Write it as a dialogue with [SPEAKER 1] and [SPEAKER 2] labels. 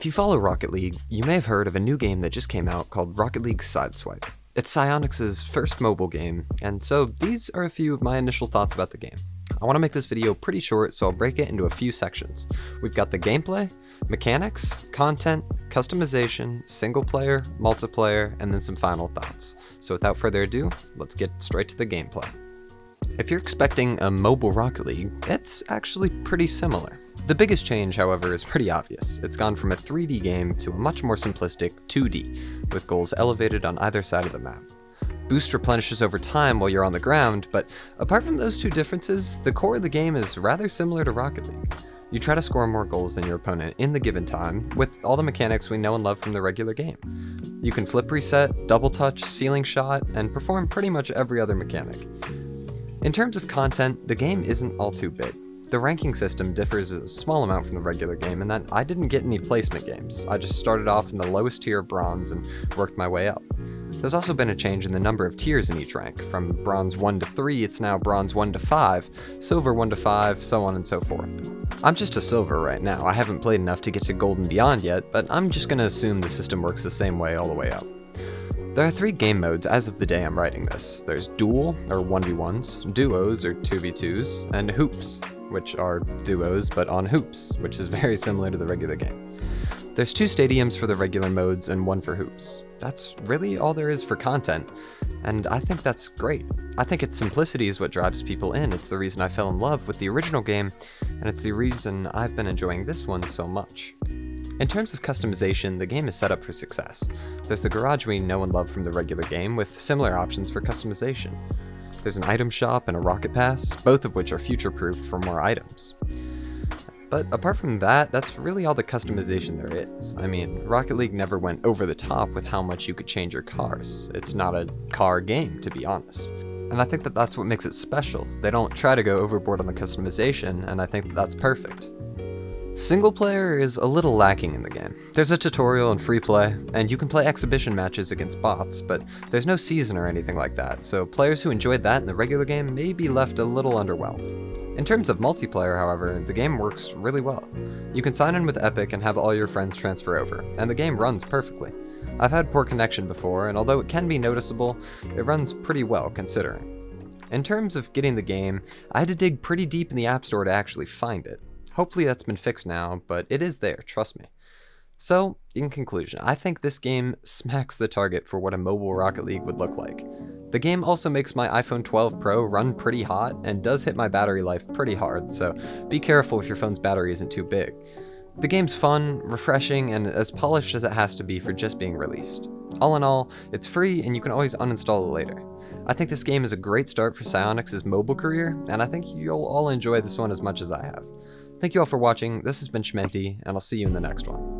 [SPEAKER 1] If you follow Rocket League, you may have heard of a new game that just came out called Rocket League Sideswipe. It's Psyonix's first mobile game, and so these are a few of my initial thoughts about the game. I want to make this video pretty short, so I'll break it into a few sections. We've got the gameplay, mechanics, content, customization, single player, multiplayer, and then some final thoughts. So without further ado, let's get straight to the gameplay. If you're expecting a mobile Rocket League, it's actually pretty similar. The biggest change, however, is pretty obvious. It's gone from a 3D game to a much more simplistic 2D, with goals elevated on either side of the map. Boost replenishes over time while you're on the ground, but apart from those two differences, the core of the game is rather similar to Rocket League. You try to score more goals than your opponent in the given time, with all the mechanics we know and love from the regular game. You can flip reset, double touch, ceiling shot, and perform pretty much every other mechanic. In terms of content, the game isn't all too big. The ranking system differs a small amount from the regular game in that I didn't get any placement games. I just started off in the lowest tier of bronze and worked my way up. There's also been a change in the number of tiers in each rank. From bronze 1 to 3, it's now bronze 1 to 5, silver 1 to 5, so on and so forth. I'm just a silver right now. I haven't played enough to get to gold and beyond yet, but I'm just gonna assume the system works the same way all the way up. There are 3 game modes as of the day I'm writing this. There's duel, or 1v1s, duos, or 2v2s, and hoops, which are duos but on hoops, which is very similar to the regular game. There's 2 stadiums for the regular modes and 1 for hoops. That's really all there is for content, and I think that's great. I think its simplicity is what drives people in. It's the reason I fell in love with the original game, and it's the reason I've been enjoying this one so much. In terms of customization, the game is set up for success. There's the garage we know and love from the regular game, with similar options for customization. There's an item shop and a rocket pass, both of which are future-proofed for more items. But apart from that, that's really all the customization there is. I mean, Rocket League never went over the top with how much you could change your cars. It's not a car game, to be honest. And I think that that's what makes it special. They don't try to go overboard on the customization, and I think that that's perfect. Single player is a little lacking in the game. There's a tutorial and free play, and you can play exhibition matches against bots, but there's no season or anything like that, so players who enjoyed that in the regular game may be left a little underwhelmed. In terms of multiplayer, however, the game works really well. You can sign in with Epic and have all your friends transfer over, and the game runs perfectly. I've had poor connection before, and although it can be noticeable, it runs pretty well considering. In terms of getting the game, I had to dig pretty deep in the App Store to actually find it. Hopefully that's been fixed now, but it is there, trust me. So, in conclusion, I think this game smacks the target for what a mobile Rocket League would look like. The game also makes my iPhone 12 Pro run pretty hot and does hit my battery life pretty hard, so be careful if your phone's battery isn't too big. The game's fun, refreshing, and as polished as it has to be for just being released. All in all, it's free and you can always uninstall it later. I think this game is a great start for Psyonix's mobile career, and I think you'll all enjoy this one as much as I have. Thank you all for watching. This has been Shmenty, and I'll see you in the next one.